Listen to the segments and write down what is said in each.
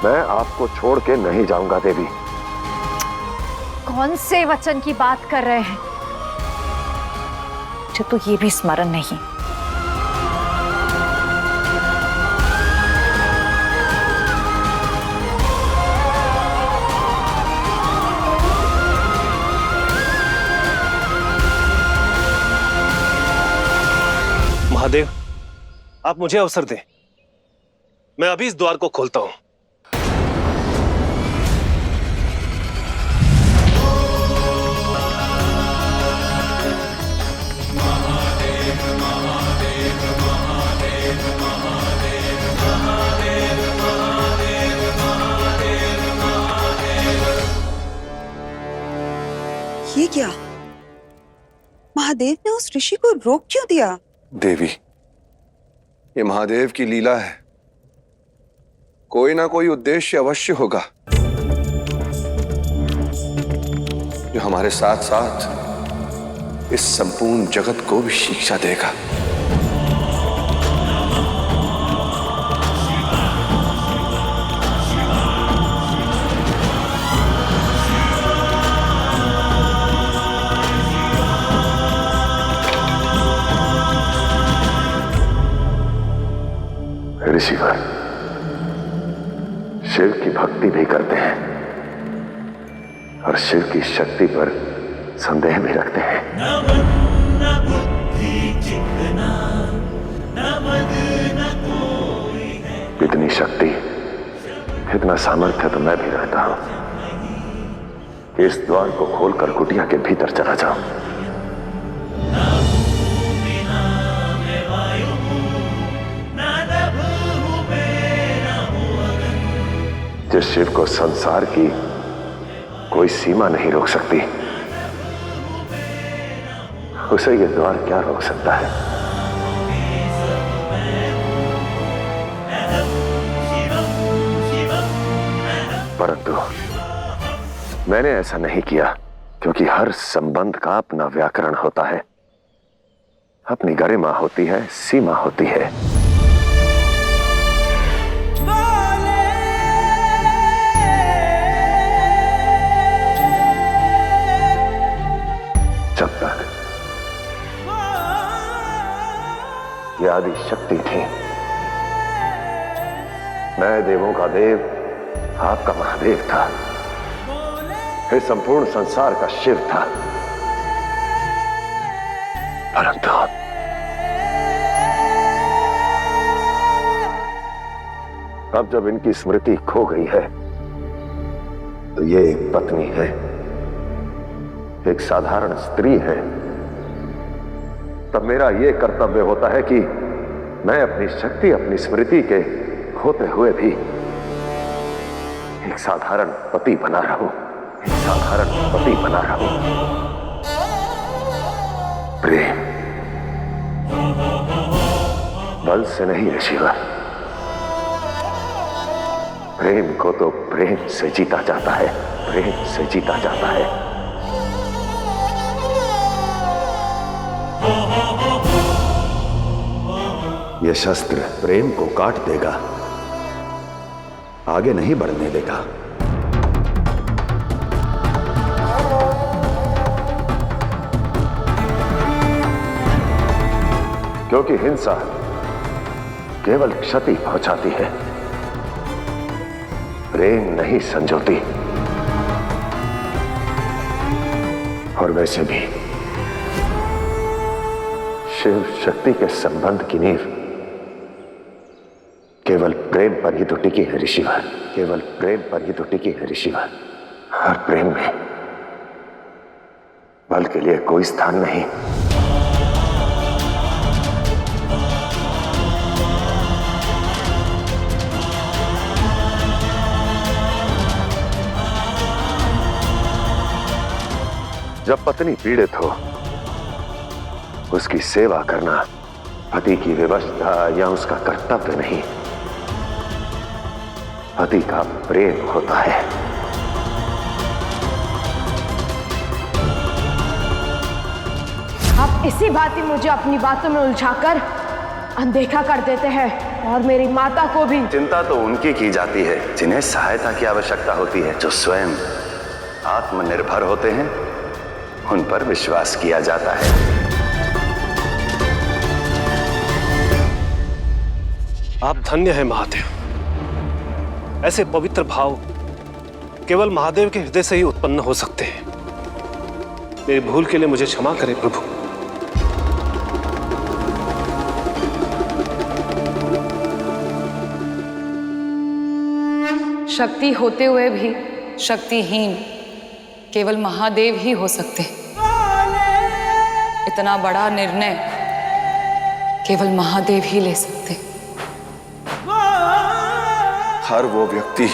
मैं आपको छोड़ के नहीं जाऊंगा देवी। कौन से वचन की बात कर रहे हैं? मुझे तो ये भी स्मरण नहीं। महादेव, आप मुझे अवसर दें, मैं अभी इस द्वार को खोलता हूं। ये क्या? महादेव ने उस ऋषि को रोक क्यों दिया? देवी, ये महादेव की लीला है। कोई ना कोई उद्देश्य अवश्य होगा जो हमारे साथ साथ इस संपूर्ण जगत को भी शिक्षा देगा। ऋषिवर शिव की भक्ति भी करते हैं और शिव की शक्ति पर संदेह भी रखते हैं। इतनी शक्ति, इतना सामर्थ्य तो मैं भी रहता हूं कि इस द्वार को खोलकर कुटिया के भीतर चला जाऊं। जिस शिव को संसार की कोई सीमा नहीं रोक सकती, उसे ये द्वार क्या रोक सकता है? परंतु मैंने ऐसा नहीं किया, क्योंकि हर संबंध का अपना व्याकरण होता है, अपनी गरिमा होती है, सीमा होती है। जब तक ये आदि शक्ति थी, मैं देवों का देव, आपका महादेव था, ये संपूर्ण संसार का शिव था। परंतु अब जब इनकी स्मृति खो गई है, तो ये एक पत्नी है, एक साधारण स्त्री है, तब मेरा यह कर्तव्य होता है कि मैं अपनी शक्ति, अपनी स्मृति के होते हुए भी एक साधारण पति बना रहूं, एक साधारण पति बना रहूं। प्रेम बल से नहीं ऋषिवर, प्रेम को तो प्रेम से जीता जाता है, प्रेम से जीता जाता है। यह शस्त्र प्रेम को काट देगा, आगे नहीं बढ़ने देगा। क्योंकि हिंसा केवल क्षति पहुंचाती है, प्रेम नहीं संजोती। और वैसे भी शिव शक्ति के संबंध की नींव केवल प्रेम पर ही तो टिकी है ऋषिवर, केवल प्रेम पर ही तो टिकी है ऋषिवर। और प्रेम में बल के लिए कोई स्थान नहीं। जब पत्नी पीड़ित हो, उसकी सेवा करना पति की विवशता या उसका कर्तव्य नहीं, पति का प्रेम होता है। आप इसी बात ही मुझे अपनी बातों में उलझाकर अनदेखा कर देते हैं और मेरी माता को भी। चिंता तो उनकी की जाती है जिन्हें सहायता की आवश्यकता होती है, जो स्वयं आत्मनिर्भर होते हैं, उन पर विश्वास किया जाता है। आप धन्य हैं महादेव। ऐसे पवित्र भाव केवल महादेव के हृदय से ही उत्पन्न हो सकते हैं। मेरी भूल के लिए मुझे क्षमा करें प्रभु। शक्ति होते हुए भी शक्तिहीन केवल महादेव ही हो सकते। इतना बड़ा निर्णय केवल महादेव ही ले सकते। हर वो व्यक्ति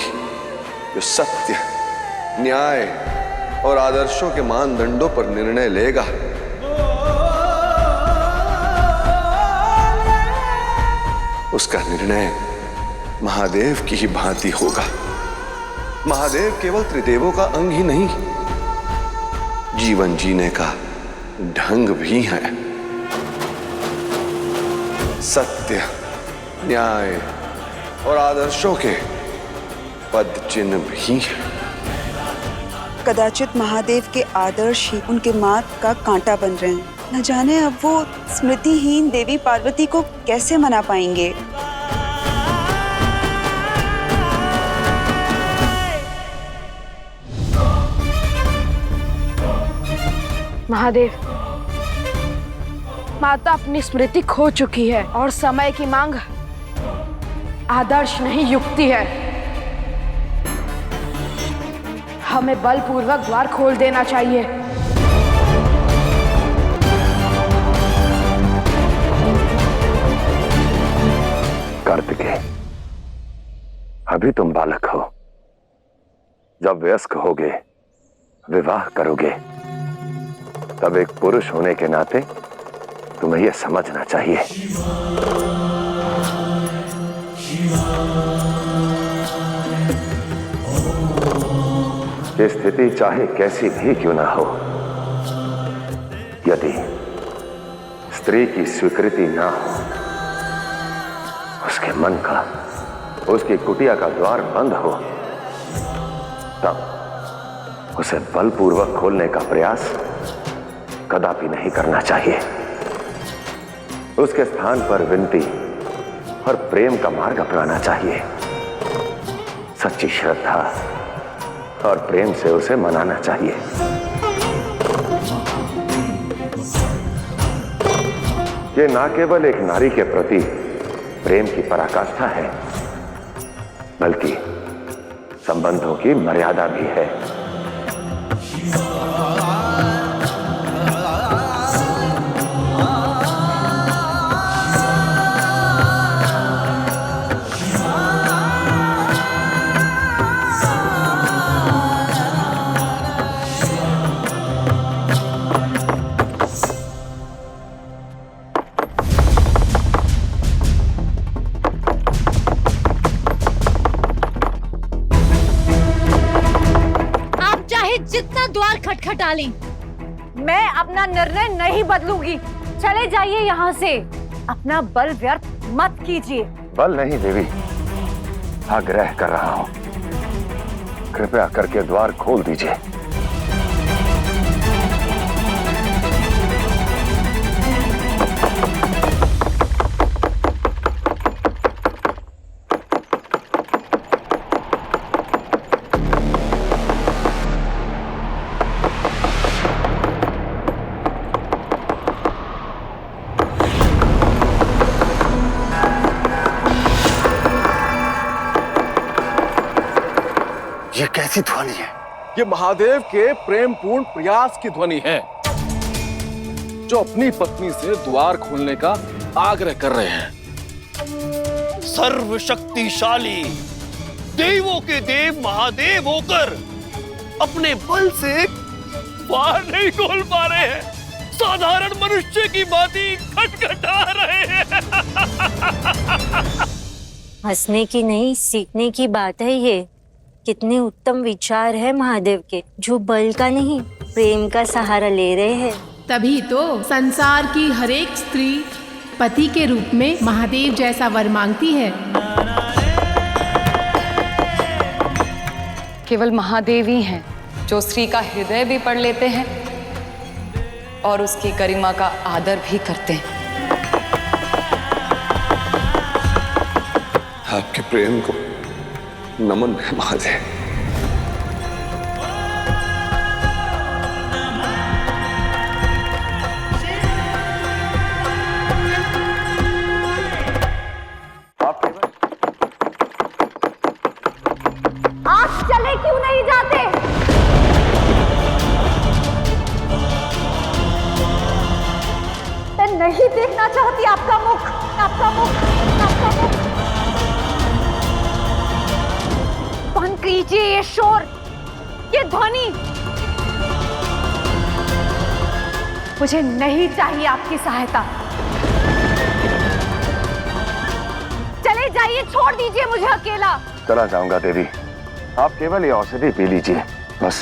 जो सत्य, न्याय और आदर्शों के मानदंडों पर निर्णय लेगा, उसका निर्णय महादेव की ही भांति होगा। महादेव केवल त्रिदेवों का अंग ही नहीं, जीवन जीने का ढंग भी है। सत्य, न्याय और आदर्शों के पद चिन्ह भी है। कदाचित महादेव के आदर्श ही उनके मार्ग का कांटा बन रहे हैं। न जाने अब वो स्मृतिहीन देवी पार्वती को कैसे मना पाएंगे। महादेव, माता अपनी स्मृति खो चुकी है और समय की मांग आदर्श नहीं युक्ति है। हमें बलपूर्वक द्वार खोल देना चाहिए। कार्तिकेय, अभी तुम बालक हो। जब वयस्क होगे, विवाह करोगे, तब एक पुरुष होने के नाते तुम्हें यह समझना चाहिए। ये स्थिति चाहे कैसी भी क्यों ना हो, यदि स्त्री की स्वीकृति ना हो, उसके मन का, उसकी कुटिया का द्वार बंद हो, तब उसे बलपूर्वक खोलने का प्रयास कदापि नहीं करना चाहिए। उसके स्थान पर विनती और प्रेम का मार्ग अपनाना चाहिए। सच्ची श्रद्धा और प्रेम से उसे मनाना चाहिए। ये ना केवल एक नारी के प्रति प्रेम की पराकाष्ठा है, बल्कि संबंधों की मर्यादा भी है। जितना द्वार खटखटा ली, मैं अपना निर्णय नहीं बदलूंगी। चले जाइए यहाँ से। अपना बल व्यर्थ मत कीजिए। बल नहीं देवी, आग्रह कर रहा हूं। कृपया करके द्वार खोल दीजिए। ये कैसी ध्वनि है? ये महादेव के प्रेमपूर्ण प्रयास की ध्वनि है, जो अपनी पत्नी से द्वार खोलने का आग्रह कर रहे हैं। सर्वशक्तिशाली देवों के देव महादेव होकर अपने बल से द्वार नहीं खोल पा रहे हैं, साधारण मनुष्य की भांति खटखटा रहे हैं। हंसने की नहीं, सीखने की बात है ये। कितने उत्तम विचार है महादेव के, जो बल का नहीं प्रेम का सहारा ले रहे हैं। तभी तो संसार की हर एक स्त्री पति के रूप में महादेव जैसा वर मांगती है। केवल महादेव ही हैं जो स्त्री का हृदय भी पढ़ लेते हैं और उसकी गरिमा का आदर भी करते हैं। आपके प्रेम को नमन है महादेव। आप चले क्यों नहीं जाते? मैं नहीं देखना चाहती आपका मुख, आपका मुख, आपका मुख। बंद कीजिए ये शोर, ये ध्वनि। मुझे नहीं चाहिए आपकी सहायता। चले जाइए, छोड़ दीजिए मुझे अकेला। चला जाऊंगा देवी, आप केवल ये औषधि पी लीजिए, बस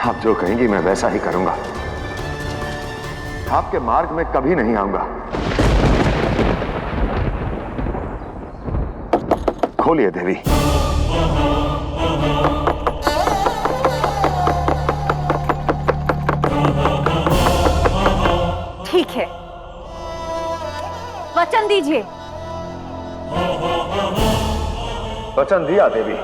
आप जो कहेंगी मैं वैसा ही करूंगा। आपके मार्ग में कभी नहीं आऊंगा। खोलिए देवी। ठीक है, वचन दीजिए। वचन दिया देवी।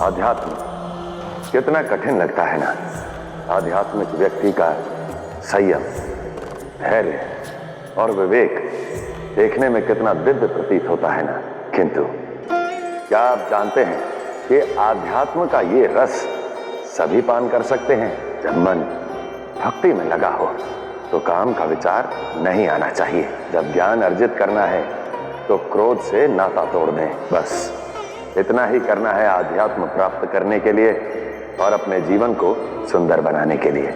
आध्यात्म कितना कठिन लगता है ना। आध्यात्मिक व्यक्ति का संयम, धैर्य और विवेक देखने में कितना दिव्य प्रतीत होता है ना। किंतु क्या आप जानते हैं कि आध्यात्म का ये रस सभी पान कर सकते हैं? जब मन भक्ति में लगा हो तो काम का विचार नहीं आना चाहिए। जब ज्ञान अर्जित करना है तो क्रोध से नाता तोड़ दें। बस इतना ही करना है आध्यात्म प्राप्त करने के लिए और अपने जीवन को सुंदर बनाने के लिए।